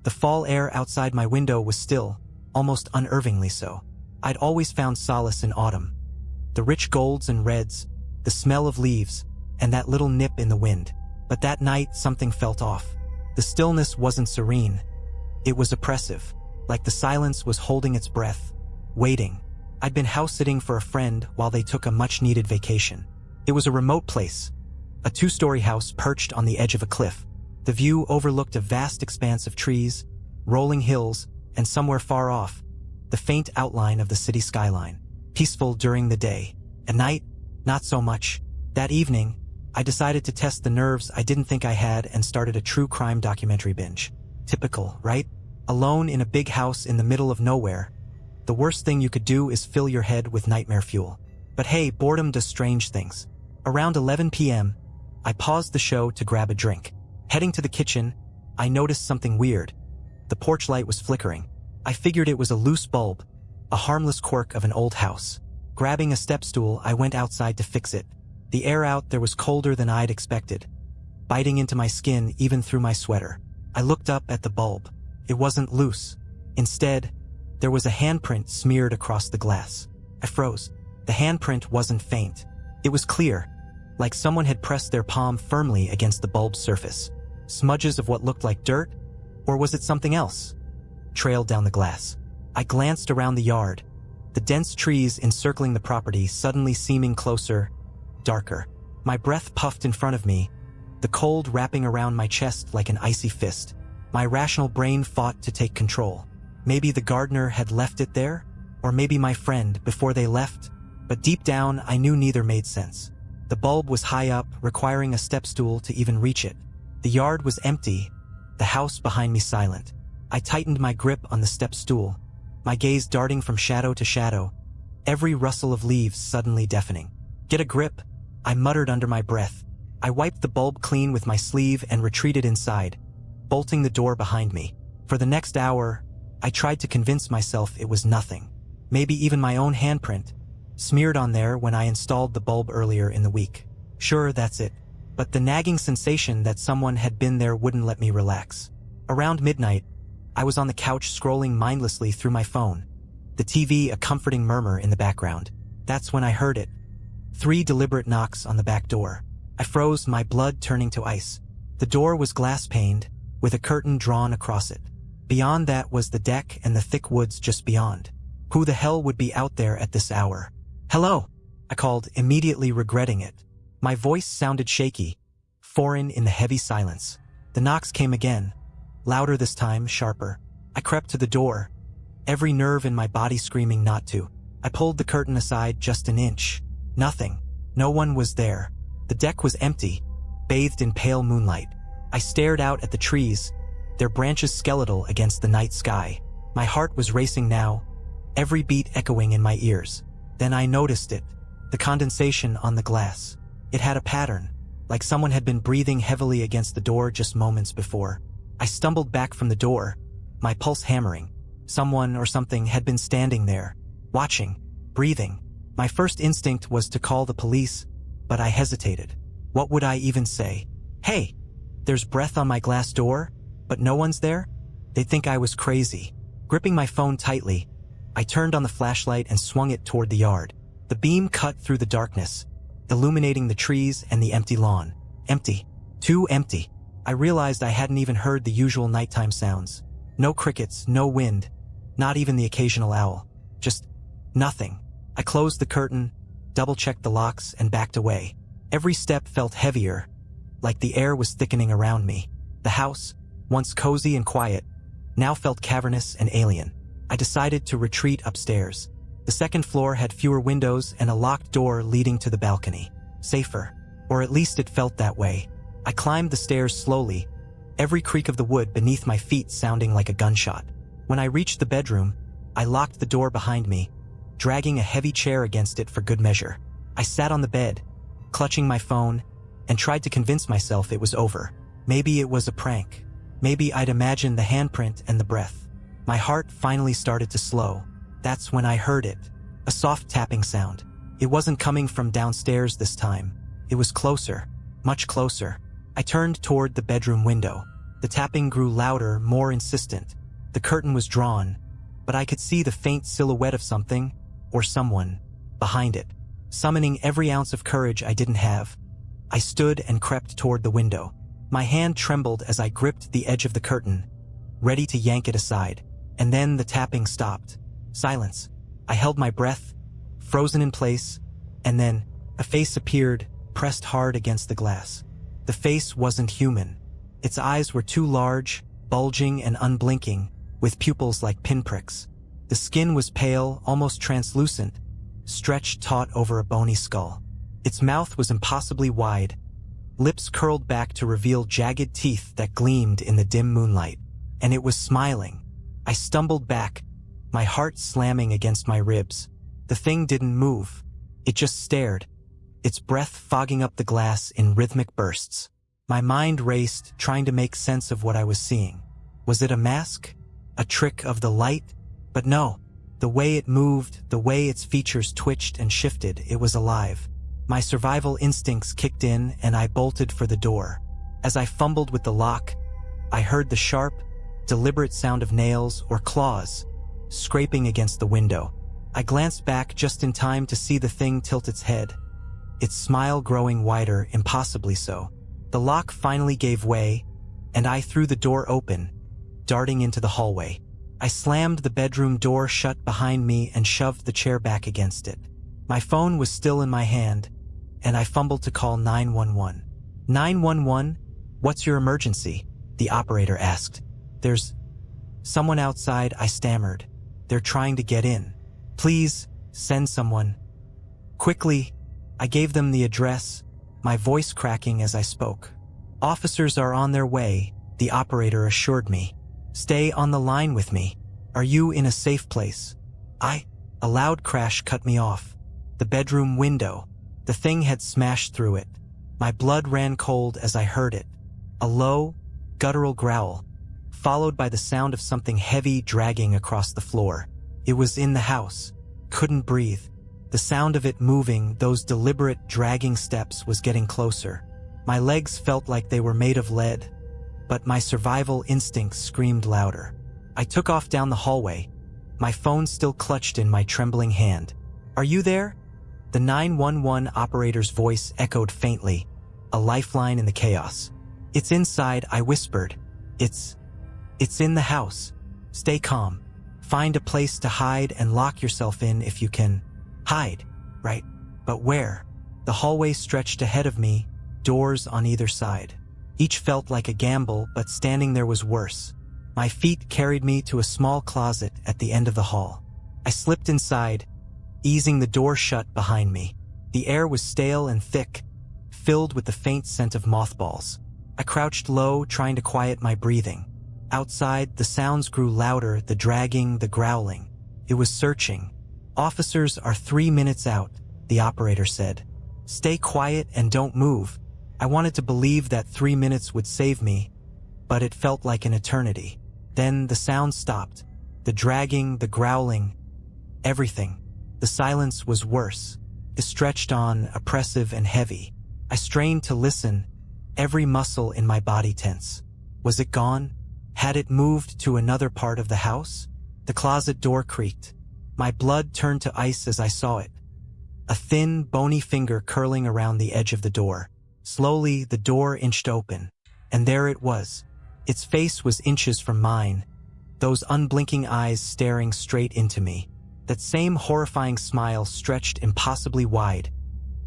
The fall air outside my window was still, almost unnervingly so. I'd always found solace in autumn. The rich golds and reds, the smell of leaves, and that little nip in the wind. But that night something felt off. The stillness wasn't serene. It was oppressive, like the silence was holding its breath, waiting. I'd been house-sitting for a friend while they took a much-needed vacation. It was a remote place, a 2-story house perched on the edge of a cliff. The view overlooked a vast expanse of trees, rolling hills, and somewhere far off, the faint outline of the city skyline. Peaceful during the day. At night, not so much. That evening, I decided to test the nerves I didn't think I had and started a true crime documentary binge. Typical, right? Alone in a big house in the middle of nowhere. The worst thing you could do is fill your head with nightmare fuel. But hey, boredom does strange things. Around 11 p.m., I paused the show to grab a drink. Heading to the kitchen, I noticed something weird. The porch light was flickering. I figured it was a loose bulb, a harmless quirk of an old house. Grabbing a step stool, I went outside to fix it. The air out there was colder than I'd expected, biting into my skin even through my sweater. I looked up at the bulb. It wasn't loose. Instead, there was a handprint smeared across the glass. I froze. The handprint wasn't faint. It was clear, like someone had pressed their palm firmly against the bulb's surface. Smudges of what looked like dirt? Or was it something else? Trailed down the glass. I glanced around the yard, the dense trees encircling the property suddenly seeming closer, darker. My breath puffed in front of me, the cold wrapping around my chest like an icy fist. My rational brain fought to take control. Maybe the gardener had left it there, or maybe my friend before they left, but deep down I knew neither made sense. The bulb was high up, requiring a step stool to even reach it. The yard was empty, the house behind me silent. I tightened my grip on the step stool, my gaze darting from shadow to shadow, every rustle of leaves suddenly deafening. Get a grip, I muttered under my breath. I wiped the bulb clean with my sleeve and retreated inside, bolting the door behind me. For the next hour, I tried to convince myself it was nothing. Maybe even my own handprint, smeared on there when I installed the bulb earlier in the week. Sure, that's it. But the nagging sensation that someone had been there wouldn't let me relax. Around midnight, I was on the couch scrolling mindlessly through my phone, the TV a comforting murmur in the background. That's when I heard it. 3 deliberate knocks on the back door. I froze, my blood turning to ice. The door was glass-paned, with a curtain drawn across it. Beyond that was the deck and the thick woods just beyond. Who the hell would be out there at this hour? Hello, I called, immediately regretting it. My voice sounded shaky, foreign in the heavy silence. The knocks came again, louder this time, sharper. I crept to the door, every nerve in my body screaming not to. I pulled the curtain aside just an inch. Nothing. No one was there. The deck was empty, bathed in pale moonlight. I stared out at the trees, their branches skeletal against the night sky. My heart was racing now, every beat echoing in my ears. Then I noticed it, the condensation on the glass. It had a pattern, like someone had been breathing heavily against the door just moments before. I stumbled back from the door, my pulse hammering. Someone or something had been standing there, watching, breathing. My first instinct was to call the police, but I hesitated. What would I even say? Hey, there's breath on my glass door, but no one's there? They'd think I was crazy. Gripping my phone tightly, I turned on the flashlight and swung it toward the yard. The beam cut through the darkness, illuminating the trees and the empty lawn. Empty. Too empty. I realized I hadn't even heard the usual nighttime sounds. No crickets, no wind, not even the occasional owl. Just nothing. I closed the curtain, double-checked the locks, and backed away. Every step felt heavier, like the air was thickening around me. The house, once cozy and quiet, now felt cavernous and alien. I decided to retreat upstairs. The second floor had fewer windows and a locked door leading to the balcony. Safer. Or at least it felt that way. I climbed the stairs slowly, every creak of the wood beneath my feet sounding like a gunshot. When I reached the bedroom, I locked the door behind me, dragging a heavy chair against it for good measure. I sat on the bed, clutching my phone, and tried to convince myself it was over. Maybe it was a prank. Maybe I'd imagined the handprint and the breath. My heart finally started to slow. That's when I heard it. A soft tapping sound. It wasn't coming from downstairs this time. It was closer, much closer. I turned toward the bedroom window. The tapping grew louder, more insistent. The curtain was drawn, but I could see the faint silhouette of something, or someone, behind it. Summoning every ounce of courage I didn't have, I stood and crept toward the window. My hand trembled as I gripped the edge of the curtain, ready to yank it aside. And then the tapping stopped. Silence. I held my breath, frozen in place, and then a face appeared, pressed hard against the glass. The face wasn't human. Its eyes were too large, bulging and unblinking, with pupils like pinpricks. The skin was pale, almost translucent, stretched taut over a bony skull. Its mouth was impossibly wide, lips curled back to reveal jagged teeth that gleamed in the dim moonlight. And it was smiling. I stumbled back, my heart slamming against my ribs. The thing didn't move. It just stared, its breath fogging up the glass in rhythmic bursts. My mind raced, trying to make sense of what I was seeing. Was it a mask? A trick of the light? But no. The way it moved, the way its features twitched and shifted, it was alive. My survival instincts kicked in and I bolted for the door. As I fumbled with the lock, I heard the sharp, deliberate sound of nails or claws scraping against the window. I glanced back just in time to see the thing tilt its head, its smile growing wider, impossibly so. The lock finally gave way, and I threw the door open, darting into the hallway. I slammed the bedroom door shut behind me and shoved the chair back against it. My phone was still in my hand, and I fumbled to call 911. 911? What's your emergency? The operator asked. There's someone outside, I stammered. They're trying to get in. Please, send someone. Quickly, I gave them the address, my voice cracking as I spoke. Officers are on their way, the operator assured me. Stay on the line with me. Are you in a safe place? A loud crash cut me off. The bedroom window. The thing had smashed through it. My blood ran cold as I heard it. A low, guttural growl, followed by the sound of something heavy dragging across the floor. It was in the house. Couldn't breathe. The sound of it moving, those deliberate dragging steps, was getting closer. My legs felt like they were made of lead, but my survival instincts screamed louder. I took off down the hallway, my phone still clutched in my trembling hand. Are you there? The 911 operator's voice echoed faintly, a lifeline in the chaos. It's inside, I whispered. It's in the house. Stay calm. Find a place to hide and lock yourself in if you can. Hide, right? But where? The hallway stretched ahead of me, doors on either side. Each felt like a gamble, but standing there was worse. My feet carried me to a small closet at the end of the hall. I slipped inside, easing the door shut behind me. The air was stale and thick, filled with the faint scent of mothballs. I crouched low, trying to quiet my breathing. Outside, the sounds grew louder, the dragging, the growling. It was searching. Officers are 3 minutes out, the operator said. Stay quiet and don't move. I wanted to believe that 3 minutes would save me, but it felt like an eternity. Then the sound stopped. The dragging, the growling, everything. The silence was worse. It stretched on, oppressive and heavy. I strained to listen, every muscle in my body tense. Was it gone? Had it moved to another part of the house? The closet door creaked. My blood turned to ice as I saw it. A thin, bony finger curling around the edge of the door. Slowly, the door inched open, and there it was. Its face was inches from mine, those unblinking eyes staring straight into me. That same horrifying smile stretched impossibly wide,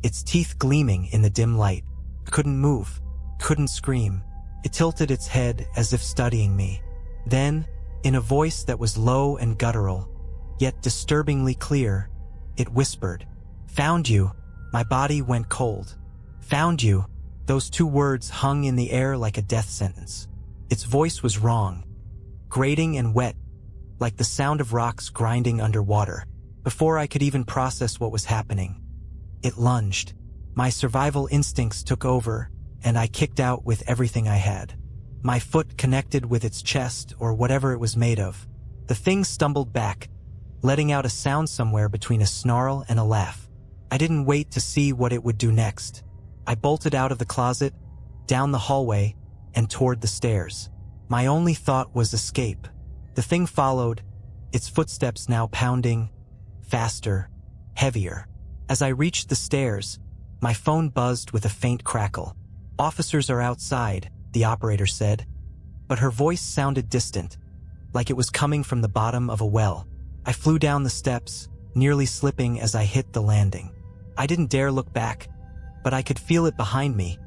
its teeth gleaming in the dim light. Couldn't move, couldn't scream. It tilted its head as if studying me. Then, in a voice that was low and guttural, yet disturbingly clear, it whispered, "Found you." My body went cold. Found you. Those two words hung in the air like a death sentence. Its voice was wrong, grating and wet, like the sound of rocks grinding underwater. Before I could even process what was happening, it lunged. My survival instincts took over, and I kicked out with everything I had. My foot connected with its chest or whatever it was made of. The thing stumbled back, letting out a sound somewhere between a snarl and a laugh. I didn't wait to see what it would do next. I bolted out of the closet, down the hallway, and toward the stairs. My only thought was escape. The thing followed, its footsteps now pounding, faster, heavier. As I reached the stairs, my phone buzzed with a faint crackle. "Officers are outside," the operator said, but her voice sounded distant, like it was coming from the bottom of a well. I flew down the steps, nearly slipping as I hit the landing. I didn't dare look back, but I could feel it behind me,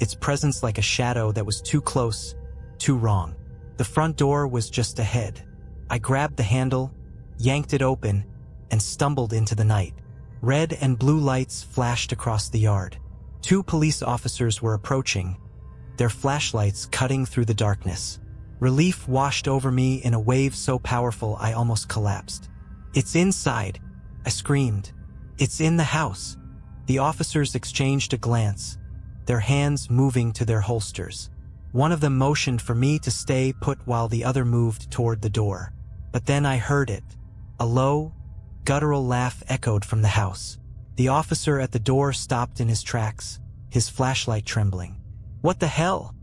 its presence like a shadow that was too close, too wrong. The front door was just ahead. I grabbed the handle, yanked it open, and stumbled into the night. Red and blue lights flashed across the yard. 2 police officers were approaching, their flashlights cutting through the darkness. Relief washed over me in a wave so powerful I almost collapsed. "It's inside," I screamed. "It's in the house." The officers exchanged a glance, their hands moving to their holsters. One of them motioned for me to stay put while the other moved toward the door. But then I heard it. A low, guttural laugh echoed from the house. The officer at the door stopped in his tracks, his flashlight trembling. "What the hell?"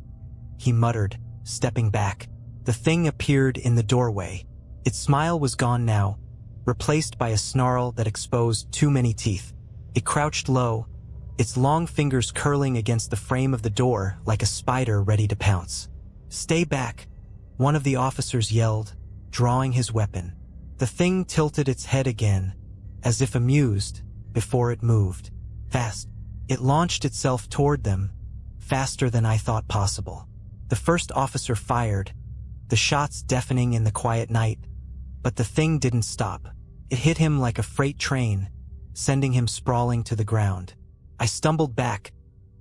he muttered, stepping back. The thing appeared in the doorway. Its smile was gone now, replaced by a snarl that exposed too many teeth. It crouched low, its long fingers curling against the frame of the door like a spider ready to pounce. "Stay back," one of the officers yelled, drawing his weapon. The thing tilted its head again, as if amused, before it moved. Fast. It launched itself toward them, faster than I thought possible. The first officer fired, the shots deafening in the quiet night, but the thing didn't stop. It hit him like a freight train, sending him sprawling to the ground. I stumbled back,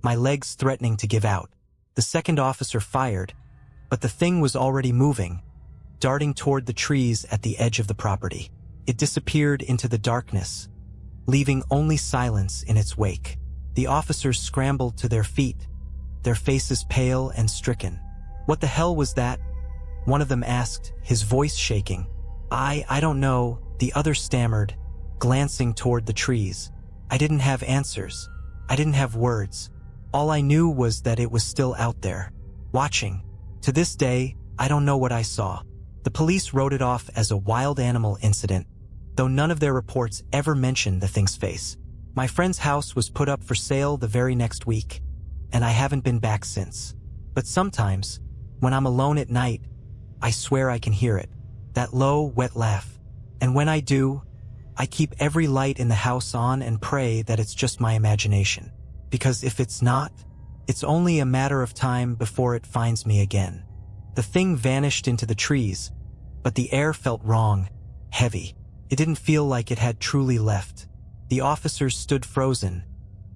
my legs threatening to give out. The second officer fired, but the thing was already moving, darting toward the trees at the edge of the property. It disappeared into the darkness, leaving only silence in its wake. The officers scrambled to their feet, their faces pale and stricken. "What the hell was that?" one of them asked, his voice shaking. I don't know," the other stammered, glancing toward the trees. I didn't have answers. I didn't have words. All I knew was that it was still out there, watching. To this day, I don't know what I saw. The police wrote it off as a wild animal incident, though none of their reports ever mentioned the thing's face. My friend's house was put up for sale the very next week, and I haven't been back since. But sometimes, when I'm alone at night, I swear I can hear it, that low, wet laugh. And when I do, I keep every light in the house on and pray that it's just my imagination. Because if it's not, it's only a matter of time before it finds me again. The thing vanished into the trees, but the air felt wrong, heavy. It didn't feel like it had truly left. The officers stood frozen,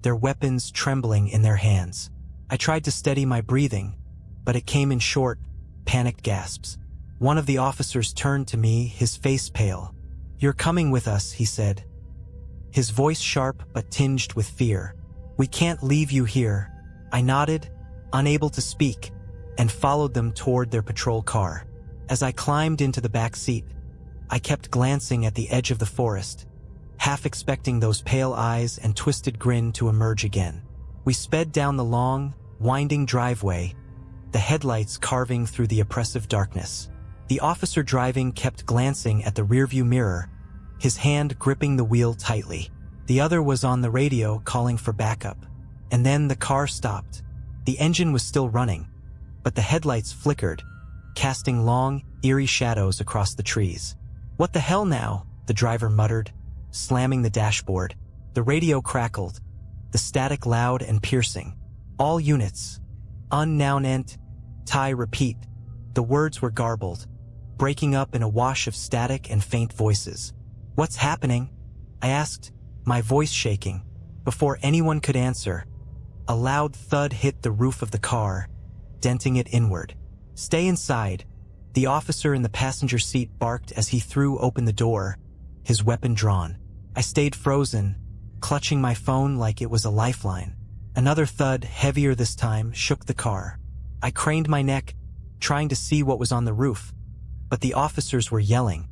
their weapons trembling in their hands. I tried to steady my breathing, but it came in short, panicked gasps. One of the officers turned to me, his face pale. "You're coming with us," he said, his voice sharp but tinged with fear. "We can't leave you here." I nodded, unable to speak, and followed them toward their patrol car. As I climbed into the back seat, I kept glancing at the edge of the forest, half expecting those pale eyes and twisted grin to emerge again. We sped down the long, winding driveway, the headlights carving through the oppressive darkness. The officer driving kept glancing at the rearview mirror, his hand gripping the wheel tightly. The other was on the radio calling for backup. And then the car stopped. The engine was still running, but the headlights flickered, casting long, eerie shadows across the trees. "What the hell now?" the driver muttered, slamming the dashboard. The radio crackled, the static loud and piercing. "All units. Unnown ent. Tie repeat." The words were garbled, breaking up in a wash of static and faint voices. "What's happening?" I asked, my voice shaking. Before anyone could answer, a loud thud hit the roof of the car, denting it inward. "Stay inside," the officer in the passenger seat barked as he threw open the door, his weapon drawn. I stayed frozen, clutching my phone like it was a lifeline. Another thud, heavier this time, shook the car. I craned my neck, trying to see what was on the roof, but the officers were yelling,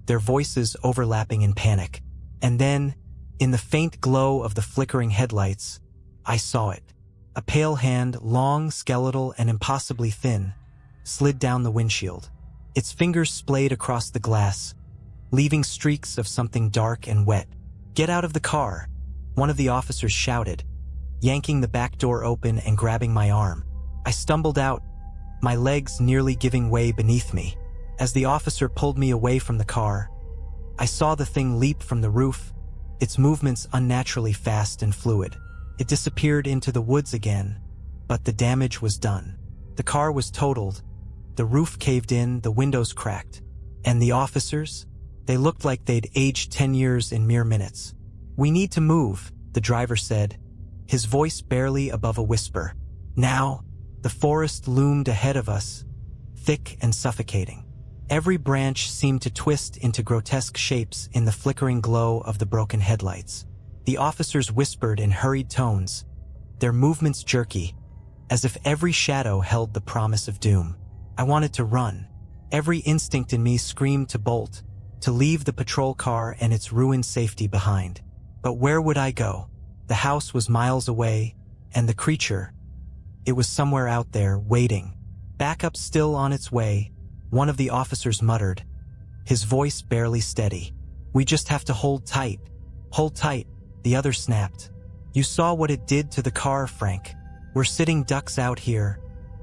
their voices overlapping in panic. And then, in the faint glow of the flickering headlights, I saw it. A pale hand, long, skeletal, and impossibly thin, slid down the windshield. Its fingers splayed across the glass, leaving streaks of something dark and wet. "Get out of the car," one of the officers shouted, yanking the back door open and grabbing my arm. I stumbled out, my legs nearly giving way beneath me. As the officer pulled me away from the car, I saw the thing leap from the roof, its movements unnaturally fast and fluid. It disappeared into the woods again, but the damage was done. The car was totaled, the roof caved in, the windows cracked. And the officers? They looked like they'd aged 10 years in mere minutes. "We need to move," the driver said, his voice barely above a whisper. Now, the forest loomed ahead of us, thick and suffocating. Every branch seemed to twist into grotesque shapes in the flickering glow of the broken headlights. The officers whispered in hurried tones, their movements jerky, as if every shadow held the promise of doom. I wanted to run. Every instinct in me screamed to bolt, to leave the patrol car and its ruined safety behind. But where would I go? The house was miles away, and the creature, it was somewhere out there, waiting. "Backup still on its way," one of the officers muttered, his voice barely steady. "We just have to hold tight." "Hold tight," the other snapped. "You saw what it did to the car, Frank. We're sitting ducks out here."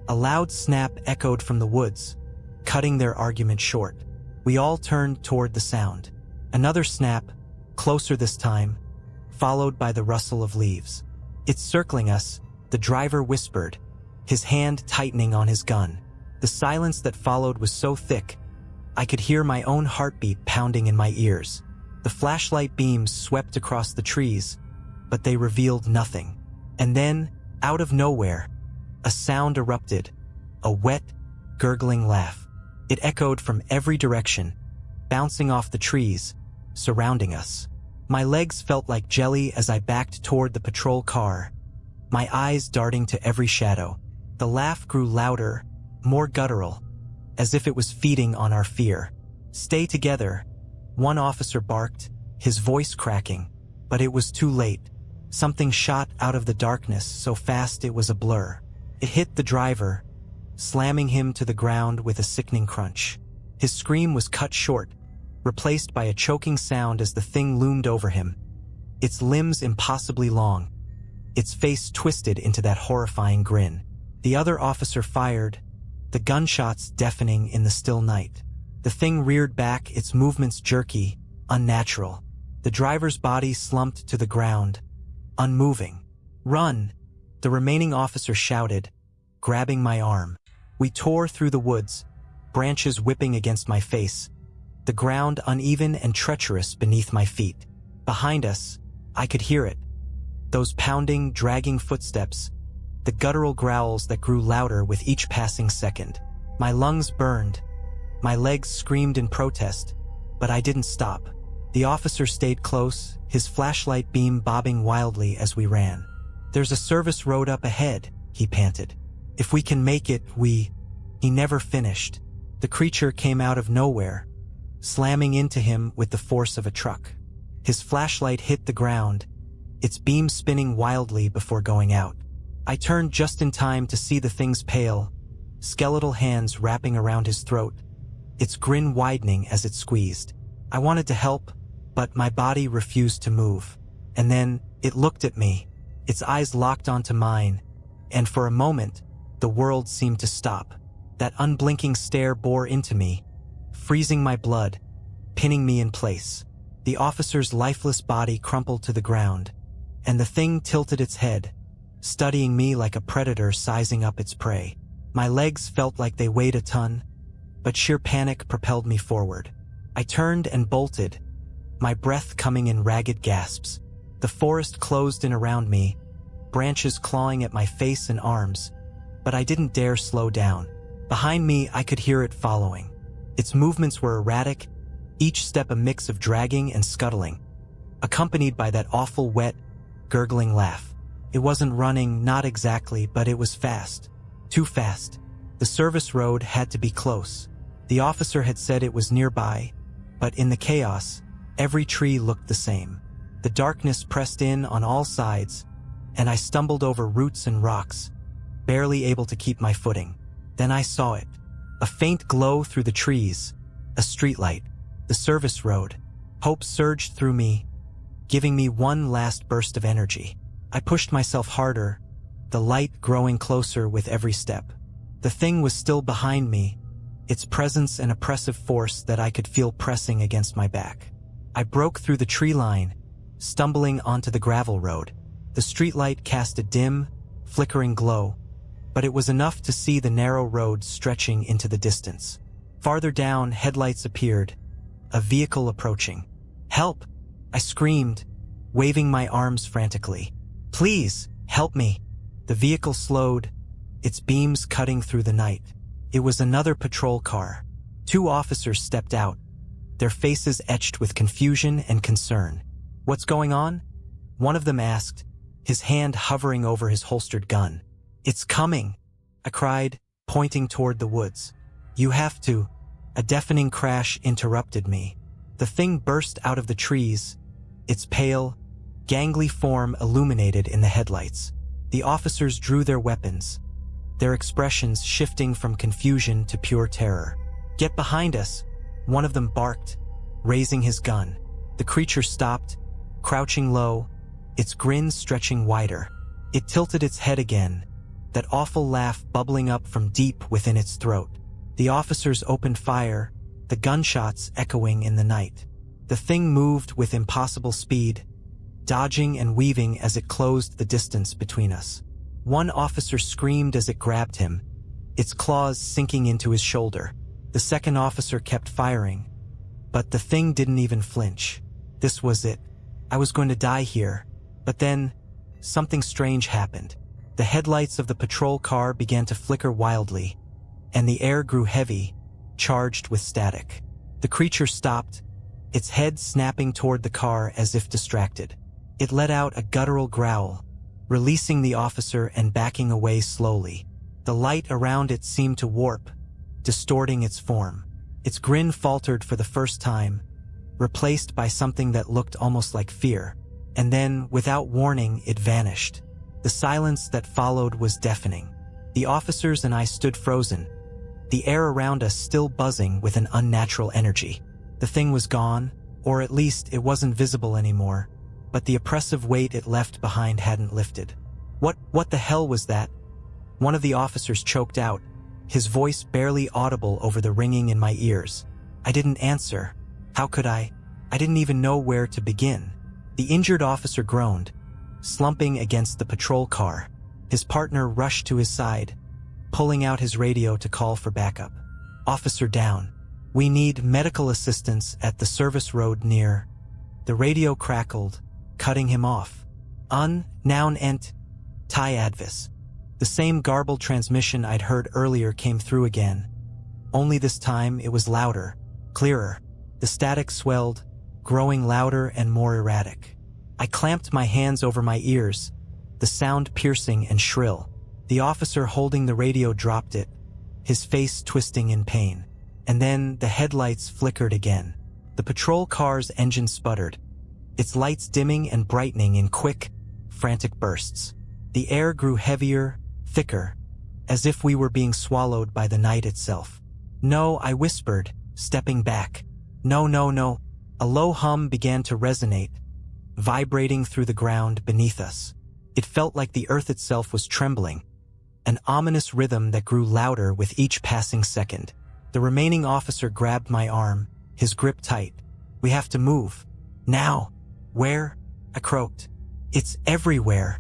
A loud snap echoed from the woods, cutting their argument short. We all turned toward the sound. Another snap, closer this time, followed by the rustle of leaves. "It's circling us," the driver whispered, his hand tightening on his gun. The silence that followed was so thick, I could hear my own heartbeat pounding in my ears. The flashlight beams swept across the trees, but they revealed nothing. And then, out of nowhere, a sound erupted, a wet, gurgling laugh. It echoed from every direction, bouncing off the trees, surrounding us. My legs felt like jelly as I backed toward the patrol car, my eyes darting to every shadow. The laugh grew louder, more guttural, as if it was feeding on our fear. "Stay together," one officer barked, his voice cracking, but it was too late. Something shot out of the darkness so fast it was a blur. It hit the driver, slamming him to the ground with a sickening crunch. His scream was cut short, replaced by a choking sound as the thing loomed over him, its limbs impossibly long, its face twisted into that horrifying grin. The other officer fired, the gunshots deafening in the still night. The thing reared back, its movements jerky, unnatural. The driver's body slumped to the ground, unmoving. "Run!" the remaining officer shouted, grabbing my arm. We tore through the woods, branches whipping against my face, the ground uneven and treacherous beneath my feet. Behind us, I could hear it. Those pounding, dragging footsteps, the guttural growls that grew louder with each passing second. My lungs burned, my legs screamed in protest, but I didn't stop. The officer stayed close, his flashlight beam bobbing wildly as we ran. "There's a service road up ahead," he panted. "If we can make it, we—" He never finished. The creature came out of nowhere, slamming into him with the force of a truck. His flashlight hit the ground, its beam spinning wildly before going out. I turned just in time to see the thing's pale, skeletal hands wrapping around his throat, its grin widening as it squeezed. I wanted to help, but my body refused to move. And then, it looked at me, its eyes locked onto mine, and for a moment, the world seemed to stop. That unblinking stare bore into me, freezing my blood, pinning me in place. The officer's lifeless body crumpled to the ground, and the thing tilted its head, studying me like a predator sizing up its prey. My legs felt like they weighed a ton, but sheer panic propelled me forward. I turned and bolted, my breath coming in ragged gasps. The forest closed in around me, branches clawing at my face and arms, but I didn't dare slow down. Behind me, I could hear it following. Its movements were erratic, each step a mix of dragging and scuttling, accompanied by that awful wet, gurgling laugh. It wasn't running, not exactly, but it was fast. Too fast. The service road had to be close. The officer had said it was nearby, but in the chaos, every tree looked the same. The darkness pressed in on all sides, and I stumbled over roots and rocks, barely able to keep my footing. Then I saw it. A faint glow through the trees, a streetlight, the service road. Hope surged through me, giving me one last burst of energy. I pushed myself harder, the light growing closer with every step. The thing was still behind me, its presence an oppressive force that I could feel pressing against my back. I broke through the tree line, stumbling onto the gravel road. The streetlight cast a dim, flickering glow, but it was enough to see the narrow road stretching into the distance. Farther down, headlights appeared, a vehicle approaching. "Help!" I screamed, waving my arms frantically. "Please, help me!" The vehicle slowed, its beams cutting through the night. It was another patrol car. 2 officers stepped out, their faces etched with confusion and concern. "What's going on?" one of them asked, his hand hovering over his holstered gun. "It's coming," I cried, pointing toward the woods. "You have to." A deafening crash interrupted me. The thing burst out of the trees, its pale, gangly form illuminated in the headlights. The officers drew their weapons, their expressions shifting from confusion to pure terror. "Get behind us," one of them barked, raising his gun. The creature stopped, crouching low, its grin stretching wider. It tilted its head again, that awful laugh bubbling up from deep within its throat. The officers opened fire, the gunshots echoing in the night. The thing moved with impossible speed, dodging and weaving as it closed the distance between us. One officer screamed as it grabbed him, its claws sinking into his shoulder. The second officer kept firing, but the thing didn't even flinch. This was it. I was going to die here. But then, something strange happened. The headlights of the patrol car began to flicker wildly, and the air grew heavy, charged with static. The creature stopped, its head snapping toward the car as if distracted. It let out a guttural growl, releasing the officer and backing away slowly. The light around it seemed to warp, distorting its form. Its grin faltered for the first time, replaced by something that looked almost like fear. And then, without warning, it vanished. The silence that followed was deafening. The officers and I stood frozen, the air around us still buzzing with an unnatural energy. The thing was gone, or at least it wasn't visible anymore, but the oppressive weight it left behind hadn't lifted. What the hell was that?" One of the officers choked out, his voice barely audible over the ringing in my ears. I didn't answer. How could I? I didn't even know where to begin. The injured officer groaned, slumping against the patrol car. His partner rushed to his side, pulling out his radio to call for backup. "Officer down. We need medical assistance at the service road near." The radio crackled, cutting him off. "Noun ent. Ty advis." The same garbled transmission I'd heard earlier came through again. Only this time it was louder, clearer. The static swelled, growing louder and more erratic. I clamped my hands over my ears, the sound piercing and shrill. The officer holding the radio dropped it, his face twisting in pain. And then the headlights flickered again. The patrol car's engine sputtered, its lights dimming and brightening in quick, frantic bursts. The air grew heavier, thicker, as if we were being swallowed by the night itself. "No," I whispered, stepping back. "No, no, no." A low hum began to resonate, vibrating through the ground beneath us. It felt like the earth itself was trembling, an ominous rhythm that grew louder with each passing second. The remaining officer grabbed my arm, his grip tight. "We have to move. Now." "Where?" I croaked. "It's everywhere."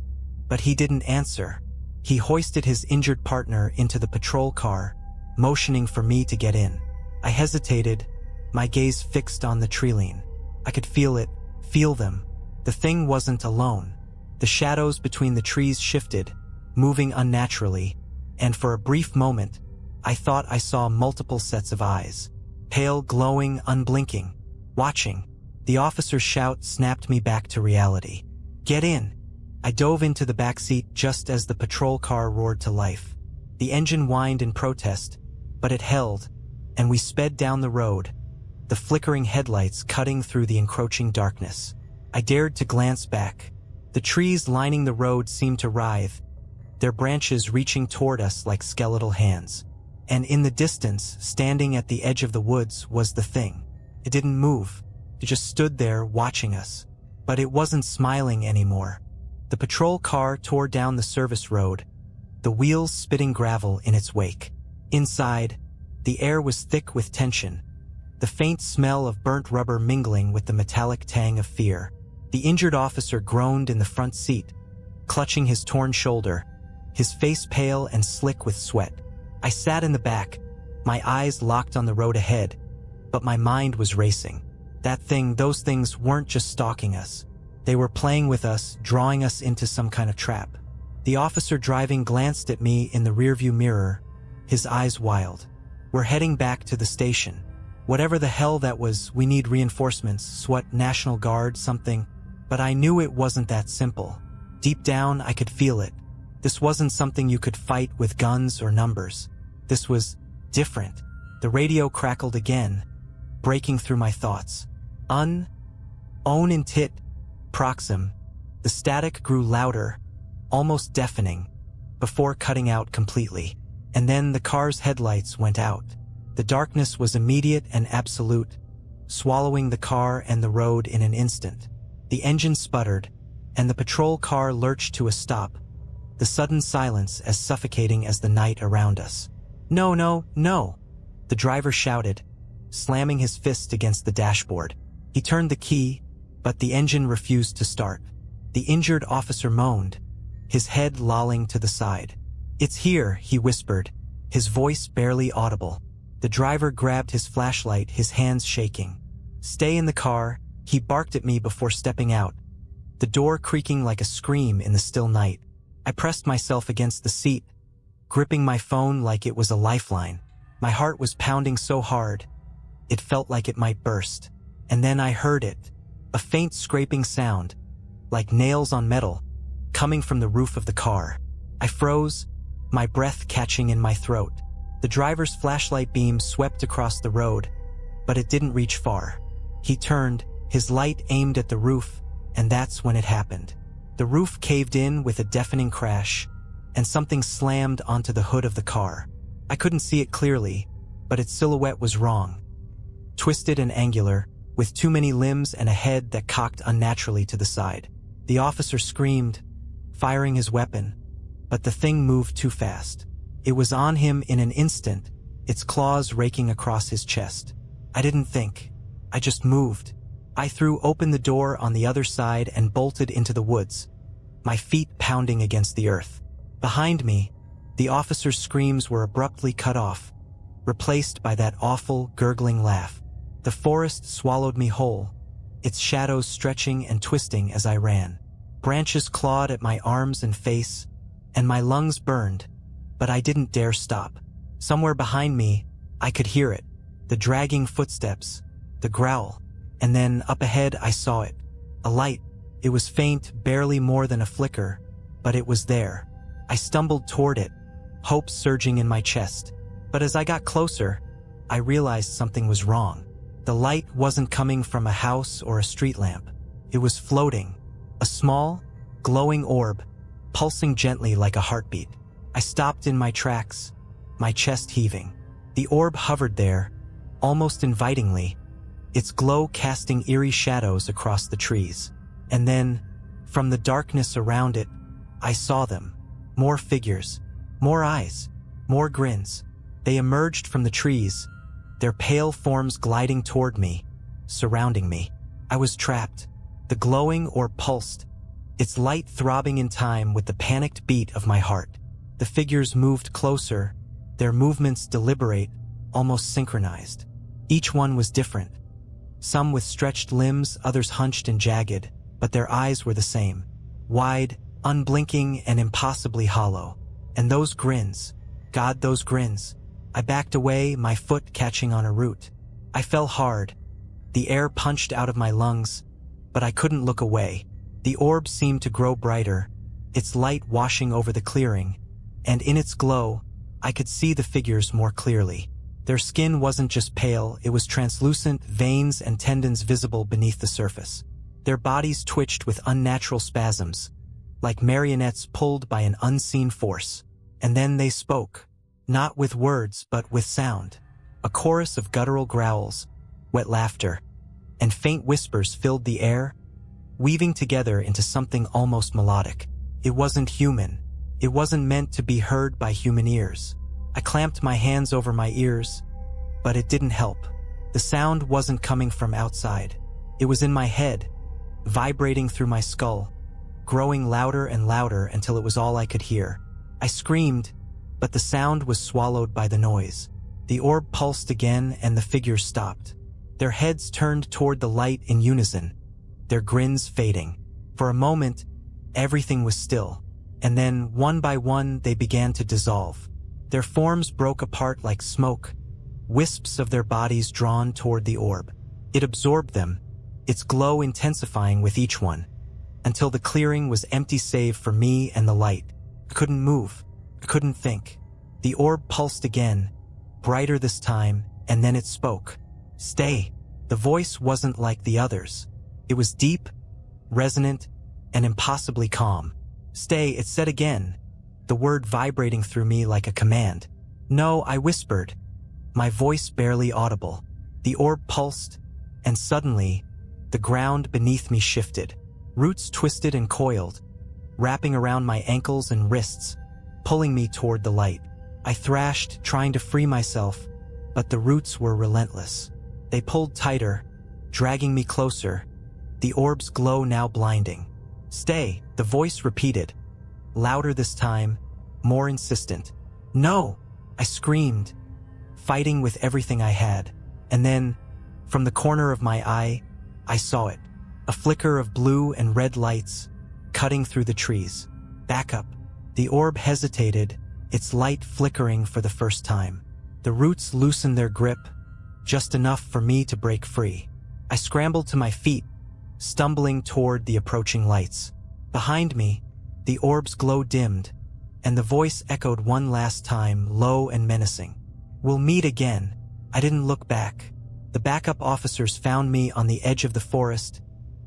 But he didn't answer. He hoisted his injured partner into the patrol car, motioning for me to get in. I hesitated, my gaze fixed on the treeline. I could feel it, feel them. The thing wasn't alone. The shadows between the trees shifted, moving unnaturally, and for a brief moment, I thought I saw multiple sets of eyes. Pale, glowing, unblinking, watching. The officer's shout snapped me back to reality. "Get in!" I dove into the backseat just as the patrol car roared to life. The engine whined in protest, but it held, and we sped down the road, the flickering headlights cutting through the encroaching darkness. I dared to glance back. The trees lining the road seemed to writhe, their branches reaching toward us like skeletal hands. And in the distance, standing at the edge of the woods, was the thing. It didn't move. It just stood there watching us. But it wasn't smiling anymore. The patrol car tore down the service road, the wheels spitting gravel in its wake. Inside, the air was thick with tension, the faint smell of burnt rubber mingling with the metallic tang of fear. The injured officer groaned in the front seat, clutching his torn shoulder, his face pale and slick with sweat. I sat in the back, my eyes locked on the road ahead, but my mind was racing. Those things weren't just stalking us. They were playing with us, drawing us into some kind of trap. The officer driving glanced at me in the rearview mirror, his eyes wild. We're heading back to the station. Whatever the hell that was, we need reinforcements, SWAT, National Guard, something. But I knew it wasn't that simple. Deep down, I could feel it. This wasn't something you could fight with guns or numbers. This was different. The radio crackled again, breaking through my thoughts. Own in tit, Proxim. The static grew louder, almost deafening, before cutting out completely. And then the car's headlights went out. The darkness was immediate and absolute, swallowing the car and the road in an instant. The engine sputtered, and the patrol car lurched to a stop, the sudden silence as suffocating as the night around us. "No, no, no!" the driver shouted, slamming his fist against the dashboard. He turned the key, but the engine refused to start. The injured officer moaned, his head lolling to the side. "It's here," he whispered, his voice barely audible. The driver grabbed his flashlight, his hands shaking. "Stay in the car," he barked at me before stepping out, the door creaking like a scream in the still night. I pressed myself against the seat, gripping my phone like it was a lifeline. My heart was pounding so hard, it felt like it might burst. And then I heard it, a faint scraping sound, like nails on metal, coming from the roof of the car. I froze, my breath catching in my throat. The driver's flashlight beam swept across the road, but it didn't reach far. He turned, his light aimed at the roof, and that's when it happened. The roof caved in with a deafening crash, and something slammed onto the hood of the car. I couldn't see it clearly, but its silhouette was wrong. Twisted and angular, with too many limbs and a head that cocked unnaturally to the side. The officer screamed, firing his weapon, but the thing moved too fast. It was on him in an instant, its claws raking across his chest. I didn't think. I just moved. I threw open the door on the other side and bolted into the woods, my feet pounding against the earth. Behind me, the officer's screams were abruptly cut off, replaced by that awful, gurgling laugh. The forest swallowed me whole, its shadows stretching and twisting as I ran. Branches clawed at my arms and face, and my lungs burned, but I didn't dare stop. Somewhere behind me, I could hear it, the dragging footsteps, the growl, and then up ahead I saw it. A light. It was faint, barely more than a flicker, but it was there. I stumbled toward it, hope surging in my chest. But as I got closer, I realized something was wrong. The light wasn't coming from a house or a street lamp. It was floating, a small, glowing orb, pulsing gently like a heartbeat. I stopped in my tracks, my chest heaving. The orb hovered there, almost invitingly, its glow casting eerie shadows across the trees. And then, from the darkness around it, I saw them. More figures, more eyes, more grins. They emerged from the trees, their pale forms gliding toward me, surrounding me. I was trapped. The glowing orb pulsed, its light throbbing in time with the panicked beat of my heart. The figures moved closer, their movements deliberate, almost synchronized. Each one was different. Some with stretched limbs, others hunched and jagged, but their eyes were the same. Wide, unblinking, and impossibly hollow. And those grins. God, those grins. I backed away, my foot catching on a root. I fell hard. The air punched out of my lungs, but I couldn't look away. The orb seemed to grow brighter, its light washing over the clearing, and in its glow, I could see the figures more clearly. Their skin wasn't just pale, it was translucent, veins and tendons visible beneath the surface. Their bodies twitched with unnatural spasms, like marionettes pulled by an unseen force. And then they spoke. Not with words, but with sound. A chorus of guttural growls, wet laughter, and faint whispers filled the air, weaving together into something almost melodic. It wasn't human. It wasn't meant to be heard by human ears. I clamped my hands over my ears, but it didn't help. The sound wasn't coming from outside. It was in my head, vibrating through my skull, growing louder and louder until it was all I could hear. I screamed, but the sound was swallowed by the noise. The orb pulsed again and the figures stopped. Their heads turned toward the light in unison, their grins fading. For a moment, everything was still, and then, one by one, they began to dissolve. Their forms broke apart like smoke, wisps of their bodies drawn toward the orb. It absorbed them, its glow intensifying with each one, until the clearing was empty save for me and the light. I couldn't move. I couldn't think. The orb pulsed again, brighter this time, and then it spoke. Stay. The voice wasn't like the others. It was deep, resonant, and impossibly calm. Stay, it said again, the word vibrating through me like a command. No, I whispered, my voice barely audible. The orb pulsed, and suddenly, the ground beneath me shifted. Roots twisted and coiled, wrapping around my ankles and wrists, pulling me toward the light. I thrashed, trying to free myself, but the roots were relentless. They pulled tighter, dragging me closer, the orb's glow now blinding. Stay, the voice repeated, louder this time, more insistent. No, I screamed, fighting with everything I had. And then, from the corner of my eye, I saw it, a flicker of blue and red lights, cutting through the trees. Back up. The orb hesitated, its light flickering for the first time. The roots loosened their grip, just enough for me to break free. I scrambled to my feet, stumbling toward the approaching lights. Behind me, the orb's glow dimmed, and the voice echoed one last time, low and menacing. We'll meet again. I didn't look back. The backup officers found me on the edge of the forest,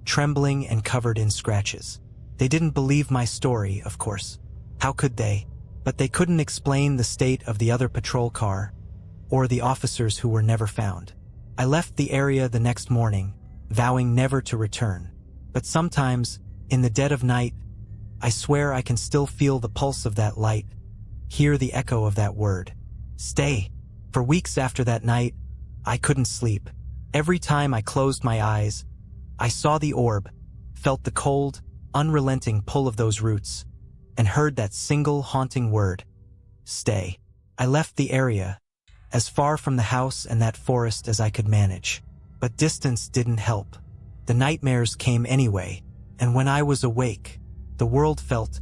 trembling and covered in scratches. They didn't believe my story, of course. How could they? But they couldn't explain the state of the other patrol car, or the officers who were never found. I left the area the next morning, vowing never to return. But sometimes, in the dead of night, I swear I can still feel the pulse of that light, hear the echo of that word. Stay. For weeks after that night, I couldn't sleep. Every time I closed my eyes, I saw the orb, felt the cold, unrelenting pull of those roots, and heard that single haunting word. Stay. I left the area, as far from the house and that forest as I could manage. But distance didn't help. The nightmares came anyway, and when I was awake, the world felt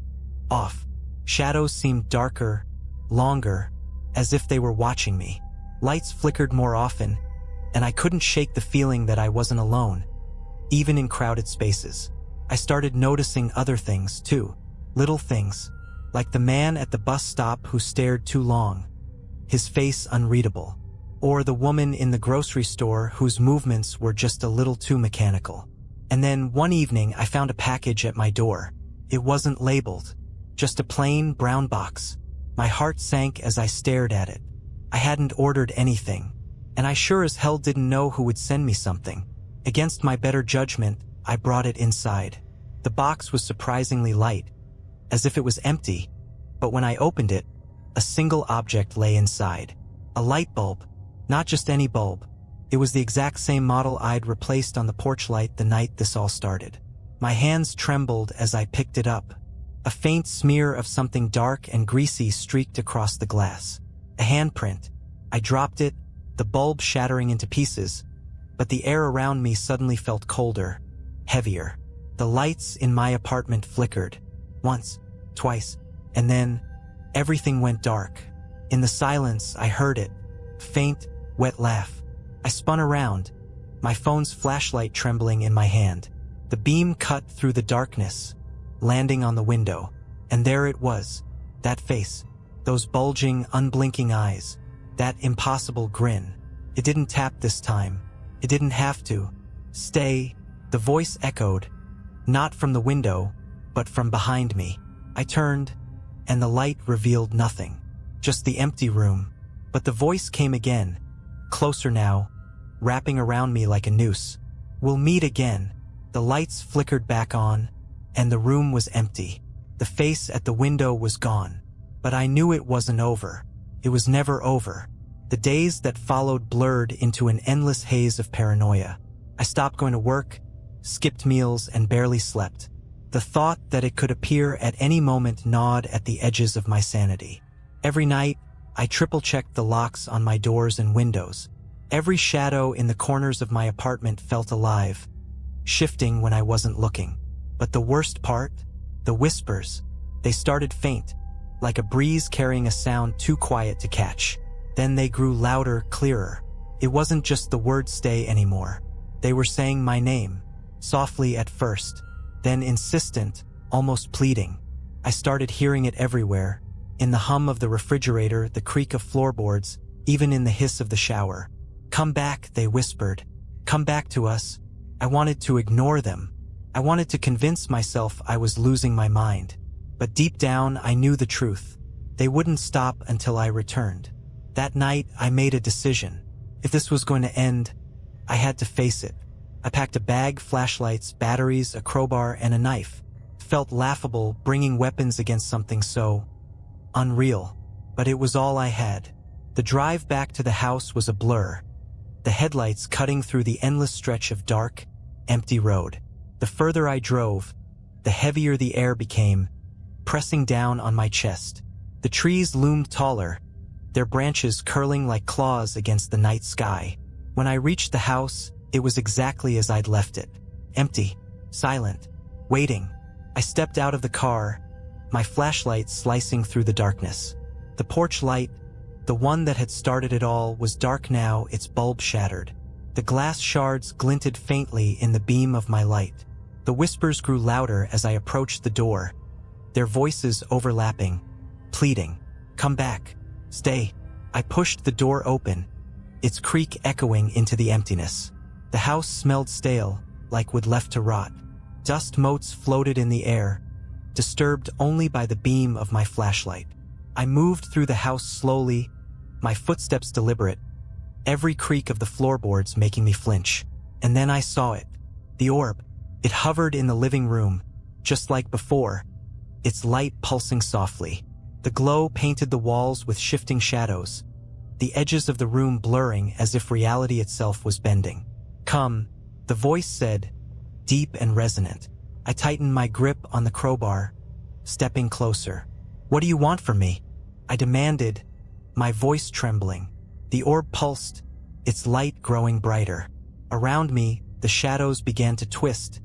off. Shadows seemed darker, longer, as if they were watching me. Lights flickered more often, and I couldn't shake the feeling that I wasn't alone, even in crowded spaces. I started noticing other things, too. Little things, like the man at the bus stop who stared too long, his face unreadable, or the woman in the grocery store whose movements were just a little too mechanical. And then one evening I found a package at my door. It wasn't labeled, just a plain brown box. My heart sank as I stared at it. I hadn't ordered anything, and I sure as hell didn't know who would send me something. Against my better judgment, I brought it inside. The box was surprisingly light, as if it was empty, but when I opened it, a single object lay inside. A light bulb, not just any bulb. It was the exact same model I'd replaced on the porch light the night this all started. My hands trembled as I picked it up. A faint smear of something dark and greasy streaked across the glass. A handprint. I dropped it, the bulb shattering into pieces, but the air around me suddenly felt colder, heavier. The lights in my apartment flickered. Once, twice, and then everything went dark. In the silence, I heard it. Faint, wet laugh. I spun around, my phone's flashlight trembling in my hand. The beam cut through the darkness, landing on the window, and there it was, that face, those bulging, unblinking eyes, that impossible grin. It didn't tap this time. It didn't have to. Stay, the voice echoed, not from the window, but from behind me. I turned, and the light revealed nothing. just the empty room. But the voice came again, closer now, wrapping around me like a noose. "We'll meet again." The lights flickered back on, and the room was empty. The face at the window was gone. But I knew it wasn't over. It was never over. The days that followed blurred into an endless haze of paranoia. I stopped going to work, skipped meals, and barely slept. The thought that it could appear at any moment gnawed at the edges of my sanity. Every night, I triple-checked the locks on my doors and windows. Every shadow in the corners of my apartment felt alive, shifting when I wasn't looking. But the worst part? The whispers. They started faint, like a breeze carrying a sound too quiet to catch. Then they grew louder, clearer. It wasn't just the word "stay" anymore. They were saying my name, softly at first, then insistent, almost pleading. I started hearing it everywhere, in the hum of the refrigerator, the creak of floorboards, even in the hiss of the shower. "Come back," they whispered. "Come back to us." I wanted to ignore them. I wanted to convince myself I was losing my mind. But deep down, I knew the truth. They wouldn't stop until I returned. That night, I made a decision. If this was going to end, I had to face it. I packed a bag, flashlights, batteries, a crowbar, and a knife. It felt laughable, bringing weapons against something so unreal. But it was all I had. The drive back to the house was a blur, the headlights cutting through the endless stretch of dark, empty road. The further I drove, the heavier the air became, pressing down on my chest. The trees loomed taller, their branches curling like claws against the night sky. When I reached the house, it was exactly as I'd left it. Empty, silent, waiting. I stepped out of the car, my flashlight slicing through the darkness. The porch light, the one that had started it all, was dark now, its bulb shattered. The glass shards glinted faintly in the beam of my light. The whispers grew louder as I approached the door, their voices overlapping, pleading. "Come back. Stay." I pushed the door open, its creak echoing into the emptiness. The house smelled stale, like wood left to rot. Dust motes floated in the air, disturbed only by the beam of my flashlight. I moved through the house slowly, my footsteps deliberate, every creak of the floorboards making me flinch. And then I saw it. The orb. It hovered in the living room, just like before, its light pulsing softly. The glow painted the walls with shifting shadows, the edges of the room blurring as if reality itself was bending. "Come," the voice said, deep and resonant. I tightened my grip on the crowbar, stepping closer. "What do you want from me?" I demanded, my voice trembling. The orb pulsed, its light growing brighter. Around me, the shadows began to twist,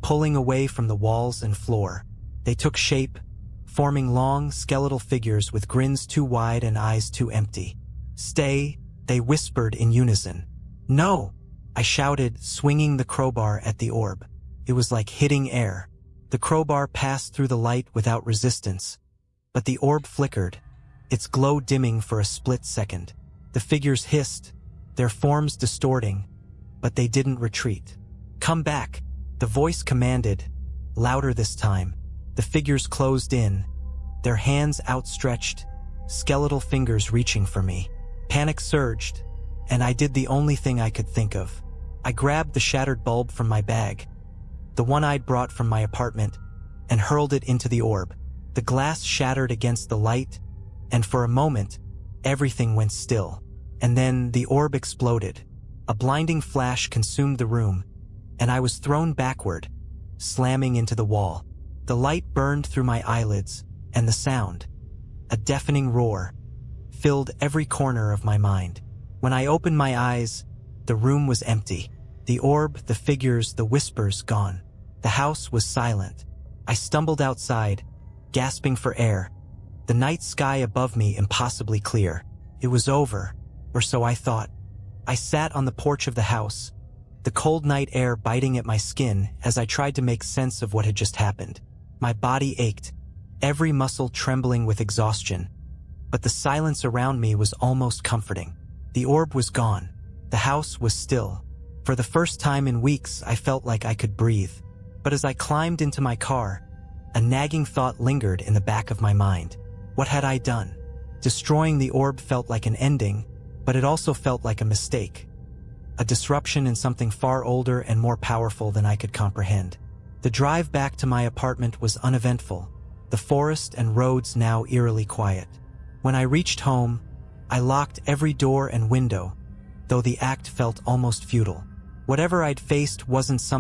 pulling away from the walls and floor. They took shape, forming long, skeletal figures with grins too wide and eyes too empty. "Stay," they whispered in unison. "No!" I shouted, swinging the crowbar at the orb. It was like hitting air. The crowbar passed through the light without resistance, but the orb flickered, its glow dimming for a split second. The figures hissed, their forms distorting, but they didn't retreat. "Come back," the voice commanded, louder this time. The figures closed in, their hands outstretched, skeletal fingers reaching for me. Panic surged, and I did the only thing I could think of. I grabbed the shattered bulb from my bag, the one I'd brought from my apartment, and hurled it into the orb. The glass shattered against the light, and for a moment, everything went still. And then the orb exploded. A blinding flash consumed the room, and I was thrown backward, slamming into the wall. The light burned through my eyelids, and the sound, a deafening roar, filled every corner of my mind. When I opened my eyes, the room was empty. The orb, the figures, the whispers gone. The house was silent. I stumbled outside, gasping for air, the night sky above me impossibly clear. It was over, or so I thought. I sat on the porch of the house, the cold night air biting at my skin as I tried to make sense of what had just happened. My body ached, every muscle trembling with exhaustion, but the silence around me was almost comforting. The orb was gone. The house was still. For the first time in weeks, I felt like I could breathe. But as I climbed into my car, a nagging thought lingered in the back of my mind. What had I done? Destroying the orb felt like an ending, but it also felt like a mistake. A disruption in something far older and more powerful than I could comprehend. The drive back to my apartment was uneventful, the forest and roads now eerily quiet. When I reached home, I locked every door and window, though the act felt almost futile. Whatever I'd faced wasn't something